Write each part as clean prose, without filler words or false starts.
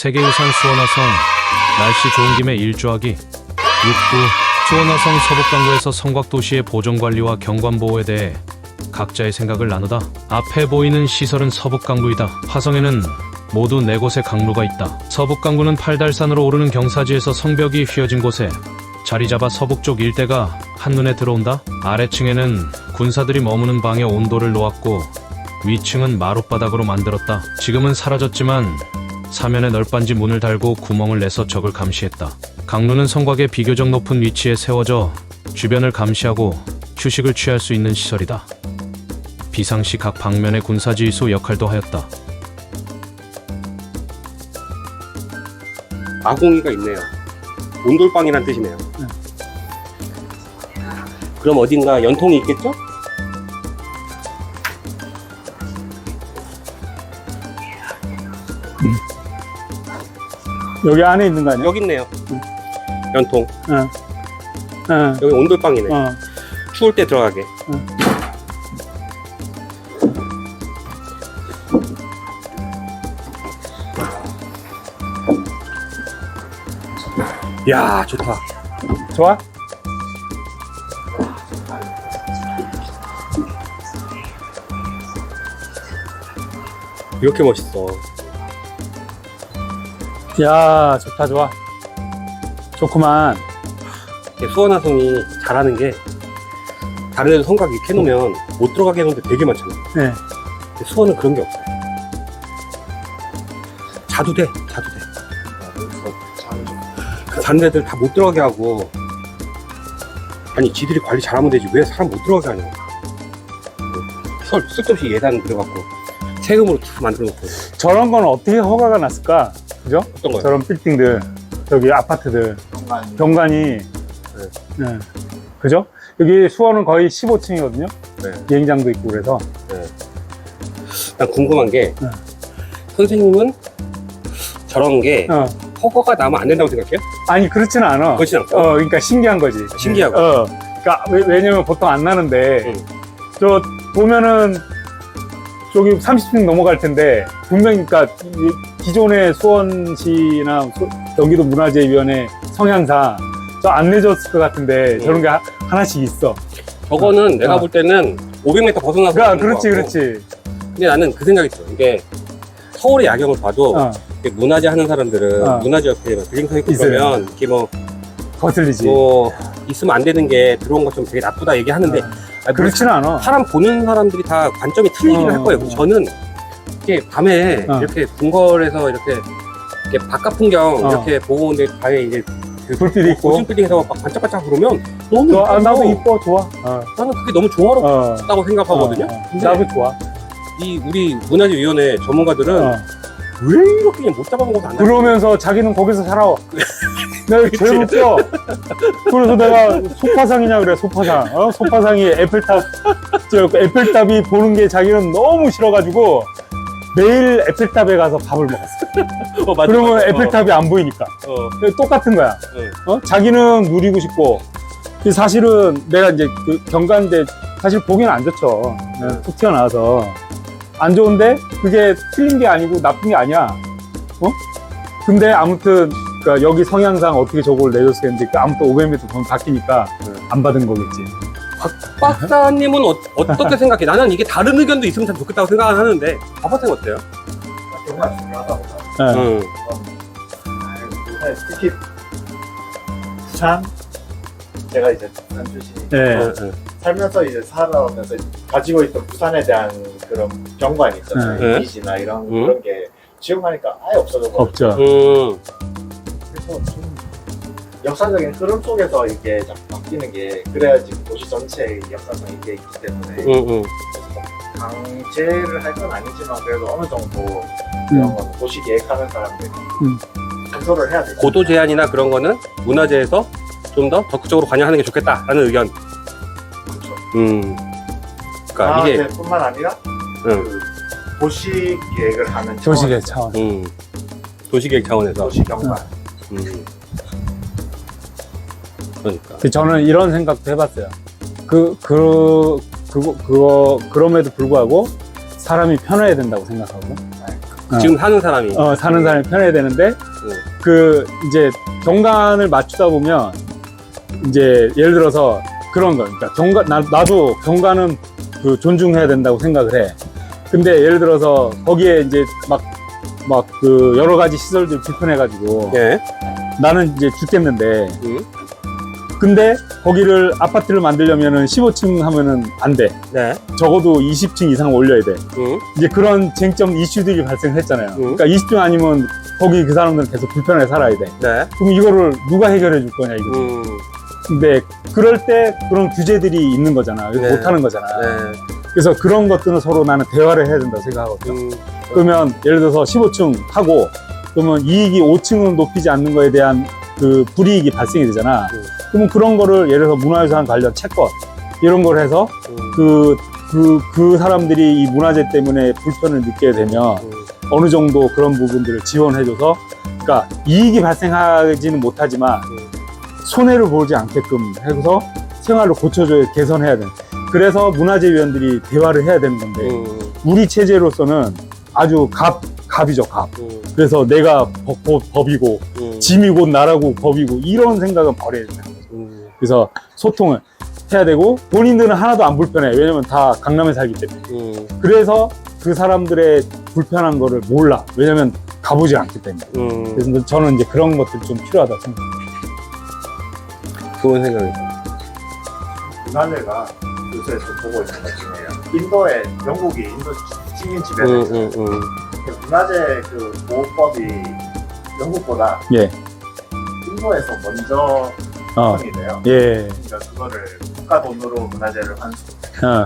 세계유산 수원화성. 날씨 좋은 김에 일주하기. 6부. 수원화성 서북강구에서 성곽도시의 보존관리와 경관보호에 대해 각자의 생각을 나누다. 앞에 보이는 시설은 서북강구이다. 화성에는 모두 4곳의 강로가 있다. 서북강구는 팔달산으로 오르는 경사지에서 성벽이 휘어진 곳에 자리잡아 서북쪽 일대가 한눈에 들어온다. 아래층에는 군사들이 머무는 방에 온도를 놓았고 위층은 마룻바닥으로 만들었다. 지금은 사라졌지만 사면에 널빤지 문을 달고 구멍을 내서 적을 감시했다. 강로는 성곽의 비교적 높은 위치에 세워져 주변을 감시하고 휴식을 취할 수 있는 시설이다. 비상시 각 방면의 군사지휘소 역할도 하였다. 아궁이가 있네요. 온돌방이란 뜻이네요. 그럼 어딘가 연통이 있겠죠? 여기 안에 있는 거 아니야? 여기 있네요. 연통. 응. 여기 온돌방이네. 추울 때 들어가게. 이야, 좋다. 좋아? 이렇게 멋있어. 야, 좋다, 좋아. 좋구만. 수원화성이 잘하는 게 다른 데도 성곽 이렇게 해놓으면 못 들어가게 해놓은 데 되게 많잖아. 네. 근데 수원은 그런 게 없어요. 자도 돼. 다른 애들 다 못 들어가게 하고, 아니 지들이 관리 잘하면 되지 왜 사람 못 들어가게 하냐고. 쓸데없이 예산 들여갖고 세금으로 다 만들어 놓고. 저런 건 어떻게 허가가 났을까? 그죠? 어떤 거요? 저런 빌딩들, 저기 아파트들, 경관이. 네. 그죠? 여기 수원은 거의 15층이거든요? 네. 비행장도 있고 그래서. 난 궁금한 게, 네. 선생님은 저런 게 허가가 나면 안 된다고 생각해요? 아니, 그렇지는 않아. 그렇진 않고. 그러니까 신기한 거지. 신기하고. 그러니까 왜냐면 보통 안 나는데, 응. 저 보면은 저기 30층 넘어갈 텐데 분명히 그러니까 기존의 수원시나 경기도 문화재위원회 성향상 저 안 내줬을 것 같은데 저런 게 하나씩 있어. 저거는 내가 볼 때는 500m 벗어나서. 그러니까 있는 것 그렇지. 근데 나는 그 생각이 들어. 이게 서울의 야경을 봐도 이렇게 문화재 하는 사람들은 문화재 옆에 빌딩 서 있고 그러면 이렇게 거슬리지. 뭐 있으면 안 되는 게 들어온 것좀 되게 나쁘다 얘기하는데 아니, 그렇지는 않아. 사람 보는 사람들이 다 관점이 틀리긴 할 거예요. 저는 이렇게 밤에 이렇게 궁궐에서 이렇게 바깥 풍경 이렇게 보고 오는데 밤에 이제 불빛이 있고 고층 빌딩에서 막 반짝반짝 그러면 너무 좋아. 나도 이뻐, 좋아. 나는 그게 너무 조화롭다고 생각하거든요. 근데 나도 좋아. 이 우리 문화재위원회 전문가들은 왜 이렇게 그냥 못 잡아먹어서 안 나요? 그러면서 자기는 거기서 살아. 내가 제일 웃겨. 그래서 내가 소파상이냐 그래, 소파상. 소파상이 에펠탑이 보는 게 자기는 너무 싫어가지고 매일 에펠탑에 가서 밥을 먹었어. 맞아, 그러면 맞아. 에펠탑이 안 보이니까. 똑같은 거야. 자기는 누리고 싶고. 사실은 내가 이제 그 경관대 사실 보기는 안 좋죠. 툭 튀어나와서. 안 좋은데 그게 틀린 게 아니고 나쁜 게 아니야. 근데 아무튼 그러니까 여기 성향상 어떻게 저걸 내줬겠는데 아무튼 500m 바뀌니까 안 받은 거겠지. 박 박사님은 어떻게 생각해? 나는 이게 다른 의견도 있으면 참 좋겠다고 생각은 하는데 박 박사님 어때요? 정말 중요하다고 봐. 응. 특히 부산, 제가 이제 부산 출신. 네. 살면서 이제 살아오면서 가지고 있던 부산에 대한 그런 경관이 있잖아요. 이미지나 그런 게 지금 하니까 아예 없어져서. 없죠. 그래서 좀 역사적인 흐름 속에서 이게 자꾸 바뀌는 게 그래야지 도시 전체의 역사성이 이게 있기 때문에 강제를 할 건 아니지만 그래도 어느 정도 이런 건 도시 계획하는 사람들이 검토를 해야 돼요. 고도 제한이나 그런 거는 문화재에서 좀 더 적극적으로 관여하는 게 좋겠다라는 의견. 그렇죠. 그러니까 이게 뿐만 아니라 그 도시 계획을 하는 도시계획 차원. 도시계획 차원에서. 도시 경관. 그러니까. 저는 이런 생각도 해봤어요. 그럼에도 불구하고 사람이 편해야 된다고 생각하고. 지금 사는 사람이. 사는 사람이 편해야 되는데, 이제 경관을 맞추다 보면, 이제 예를 들어서 그런 거. 그러니까 나도 경관은 존중해야 된다고 생각을 해. 근데 예를 들어서 거기에 이제 막 여러 가지 시설들 불편해가지고, 예. 나는 이제 죽겠는데, 근데 거기를 아파트를 만들려면은 15층 하면은 안 돼. 네. 적어도 20층 이상 올려야 돼. 이제 그런 쟁점 이슈들이 발생했잖아요. 그러니까 20층 아니면 거기 그 사람들은 계속 불편하게 살아야 돼. 네. 그럼 이거를 누가 해결해 줄 거냐 이거지. 근데 그럴 때 그런 규제들이 있는 거잖아. 네. 못 하는 거잖아. 네. 그래서 그런 것들은 서로 나는 대화를 해야 된다고 생각하거든요. 그러면 예를 들어서 15층 하고 그러면 이익이 5층은 높이지 않는 거에 대한 그 불이익이 발생이 되잖아. 그러면 그런 거를 예를 들어서 문화유산 관련 채권 이런 걸 해서 그 사람들이 이 문화재 때문에 불편을 느끼게 되면 어느 정도 그런 부분들을 지원해줘서 그러니까 이익이 발생하지는 못하지만 손해를 보지 않게끔 해서 생활을 고쳐줘야 개선해야 돼. 그래서 문화재위원들이 대화를 해야 되는 건데 우리 체제로서는 아주 갑이죠, 갑. 그래서 내가 법이고 짐이 곧 나라고 법이고 이런 생각은 버려야 된다. 그래서 소통을 해야 되고 본인들은 하나도 안 불편해. 왜냐면 다 강남에 살기 때문에. 그래서 그 사람들의 불편한 거를 몰라. 왜냐면 가보지 않기 때문에. 그래서 저는 이제 그런 것들 좀 필요하다고 생각합니다. 좋은 생각이다. 문화재가 요새 좀 보고 있는 것 중에요. 인도에 영국이 인도 식민 지배를 문화재 그 보호법이 영국보다 예. 인도에서 먼저 형성이 돼요. 예. 그러니까 그거를 국가 돈으로 문화재를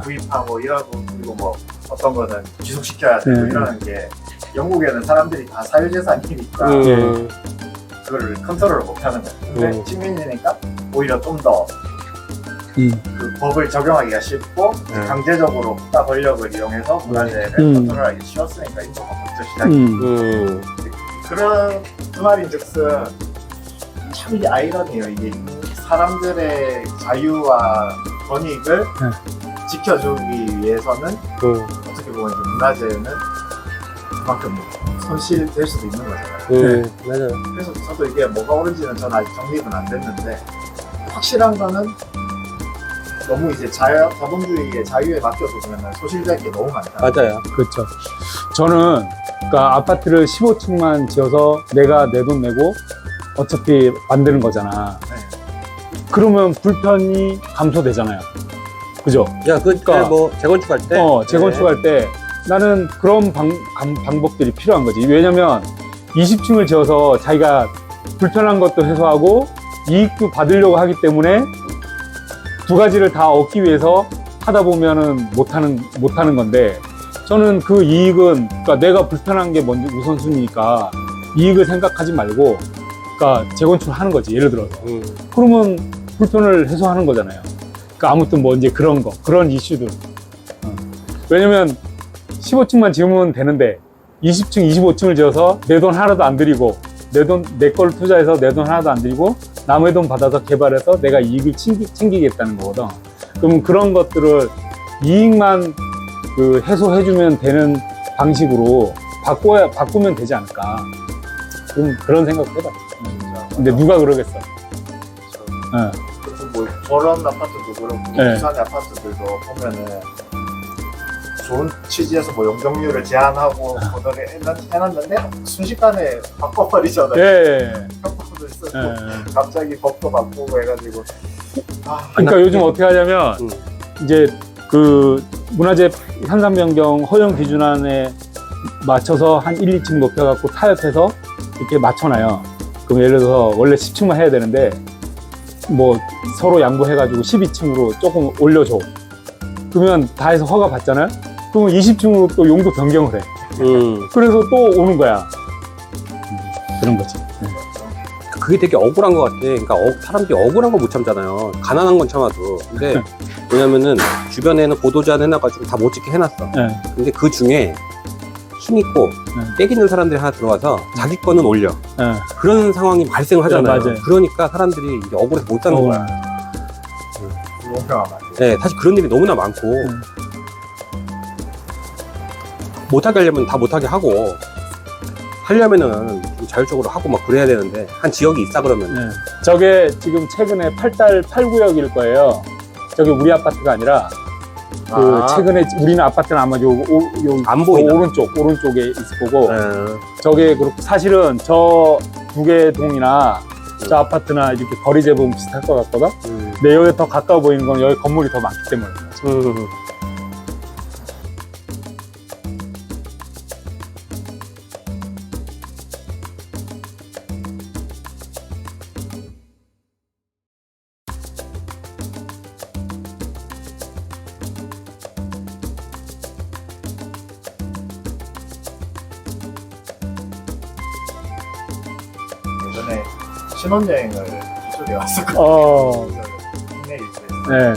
구입하고 일하고 그리고 뭐 어떤 거는 지속시켜야 되고 이러는 게 영국에는 사람들이 다 사유재산이니까 그거를 컨트롤을 못하는 거예요. 근데 식민지니까 오히려 좀 더 그 법을 적용하기가 쉽고 강제적으로 국가 권력을 이용해서 문화재를 컨트롤하기 쉬웠으니까 인도가 먼저 시작이 그런 그 말인즉슨 참 이게 아이러니해요. 이게 사람들의 자유와 권익을 지켜주기 위해서는 어떻게 보면 이제 문화재는 그만큼 손실될 수도 있는 거잖아요. 맞아요. 그래서 저도 이게 뭐가 옳은지는 저는 아직 정립은 안 됐는데 확실한 거는 너무 이제 자본주의의 자유에 맡겨서 보면 소실될 게 너무 많다. 맞아요. 그렇죠. 저는 그러니까 아파트를 15층만 지어서 내가 내 돈 내고 어차피 만드는 거잖아. 그러면 불편이 감소되잖아요. 그죠? 야, 그러니까 뭐 재건축할 때. 재건축할 때 나는 그런 방법들이 필요한 거지. 왜냐면 20층을 지어서 자기가 불편한 것도 해소하고 이익도 받으려고 하기 때문에 두 가지를 다 얻기 위해서 하다 보면은 못하는 건데 저는 그 이익은 그러니까 내가 불편한 게 먼저 우선순위니까 이익을 생각하지 말고 그러니까 재건축을 하는 거지. 예를 들어서 그러면 불편을 해소하는 거잖아요. 그러니까 아무튼 뭐 이제 그런 이슈들. 왜냐면 15층만 지으면 되는데 20층, 25층을 지어서 내 돈 하나도 안 들이고 내 걸 투자해서 내 돈 하나도 안 들이고 남의 돈 받아서 개발해서 내가 이익을 챙기겠다는 거거든. 그럼 그런 것들을 이익만 해소해주면 되는 방식으로 바꾸면 되지 않을까. 그런 생각을 해봐. 근데 누가 그러겠어. 뭐 저런 아파트도 그렇고 부산의 아파트들도 보면은 좋은 취지에서 뭐 용적률을 제한하고 보도를 해놨는데 순식간에 바꿔버리잖아요. 협박도 있었고 갑자기 법도 바꾸고 해가지고 그러니까 요즘 어떻게 하냐면 이제 그 문화재 현상 변경 허용 기준안에 맞춰서 한 1, 2층 높여갖고 타협해서 이렇게 맞춰놔요. 그럼 예를 들어서 원래 10층만 해야 되는데 뭐 서로 양보해가지고 12층으로 조금 올려줘. 그러면 다 해서 허가 받잖아요. 그러면 20층으로 또 용도 변경을 해. 그래서 또 오는 거야. 그런 거지. 그게 되게 억울한 것 같아. 그러니까 사람들이 억울한 걸 못 참잖아요. 가난한 건 참아도. 근데 왜냐면은 주변에는 보도자료 해놔가지고 다 못 짓게 해놨어. 근데 그 중에 힘있고 깨기는 사람들이 하나 들어와서 자기 거는 올려. 그런 상황이 발생을 하잖아요. 맞아요. 그러니까 사람들이 이제 억울해서 못 사는 거야. 용평한 말. 네, 사실 그런 일이 너무나 많고 못하게 하려면 다 못하게 하고 하려면은 좀 자율적으로 하고 막 그래야 되는데 한 지역이 있다 그러면 네. 저게 지금 최근에 8구역일 거예요. 저게 우리 아파트가 아니라 그 최근에 우리는 아파트는 아마 요 안 보인다. 오른쪽에 있을 거고 네. 저게 사실은 저 두 개 동이나 저 아파트나 이렇게 거리 재보면 비슷할 것 같거든. 근데 여기 더 가까워 보이는 건 여기 건물이 더 많기 때문에. 예전에 신혼여행을 이쪽에 왔었거든요. 국내 일주에서. 네.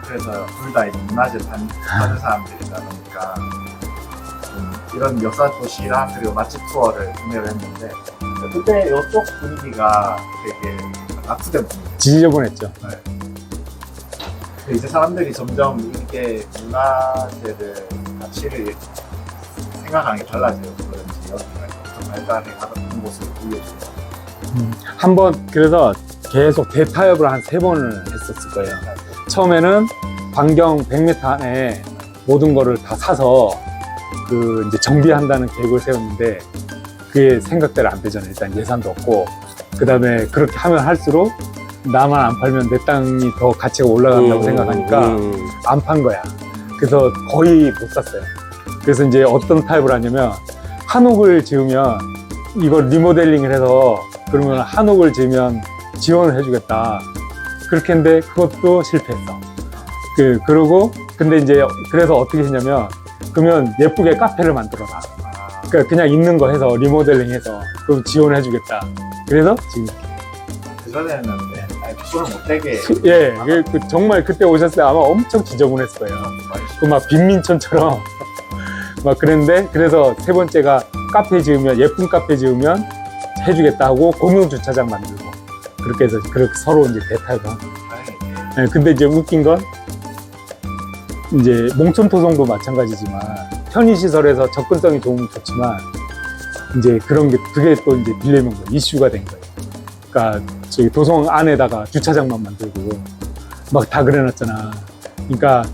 그래서 둘 다 문화재 파는 사람들이다 보니까 좀 이런 역사 도시랑 그리고 맛집 투어를 구매를 했는데 그때 이쪽 분위기가 되게 압수된 분위기. 지저분했죠. 이제 사람들이 점점 이렇게 문화재를 가치를 생각하는 게 달라져요. 그런지 여기가 좀 발달해가는 곳을 보여줘요. 한번 그래서 계속 대타협을 한 3번을 했었을 거예요. 처음에는 반경 100m 안에 모든 거를 다 사서 그 이제 정비한다는 계획을 세웠는데 그게 생각대로 안 되잖아요. 일단 예산도 없고 그 다음에 그렇게 하면 할수록 나만 안 팔면 내 땅이 더 가치가 올라간다고 생각하니까 안 판 거야. 그래서 거의 못 샀어요. 그래서 이제 어떤 타입을 하냐면 한옥을 지으면 이걸 리모델링을 해서 그러면 한옥을 지으면 지원을 해주겠다. 그렇게 했는데 그것도 실패했어. 그러고 근데 이제 그래서 어떻게 했냐면 그러면 예쁘게 카페를 만들어라. 그러니까 그냥 있는 거 해서 리모델링해서 그럼 지원을 해주겠다. 그래서 지금 그전에는 술을 못 되게 예, 정말 그때 오셨을 때 아마 엄청 지저분했을 거예요. 그 막 빈민촌처럼 막 그랬는데 그래서 3번째가 카페 지으면 예쁜 카페 지으면 해주겠다 하고 공용 주차장 만들고 그렇게 해서 그렇게 서로 이제 대타협을 한 거예요. 예, 근데 이제 웃긴 건 이제 몽촌토성도 마찬가지지만 편의시설에서 접근성이 좋으면 좋지만 이제 그런 게 그게 또 이제 딜레마인 거예요. 이슈가 된 거예요. 그러니까 저기 도성 안에다가 주차장만 만들고 막 다 그래놨잖아. 그러니까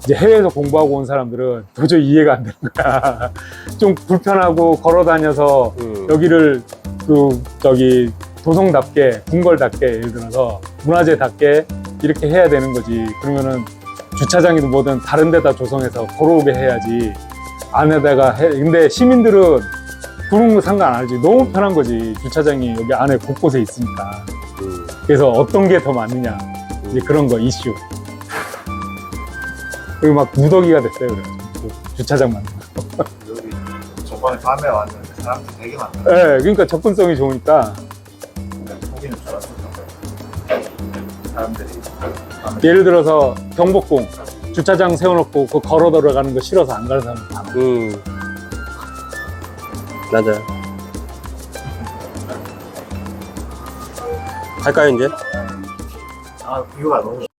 이제 해외에서 공부하고 온 사람들은 도저히 이해가 안 되는 거야. 좀 불편하고 걸어 다녀서 여기를 저기 도성답게 궁궐답게 예를 들어서 문화재답게 이렇게 해야 되는 거지. 그러면은 주차장이든 뭐든 다른 데다 조성해서 걸어오게 해야지. 안에다가 근데 시민들은 그런 거 상관 안 하지. 너무 편한 거지. 주차장이 여기 안에 곳곳에 있으니까. 그래서 어떤 게 더 맞느냐. 이제 그런 거 이슈. 그리고 막 무더기가 됐어요. 그래가지고 주차장 만드는 거. 여기 저번에 밤에 왔는데 사람들이 되게 많다. 네, 그러니까 접근성이 좋으니까. 보기는 좋았었죠. 사람들이 밤에 예를 들어서 경복궁 주차장 세워놓고 그 걸어 들어가는 거 싫어서 안 가는 사람 많아. 맞아요. 갈까요 이제? 뷰가 너무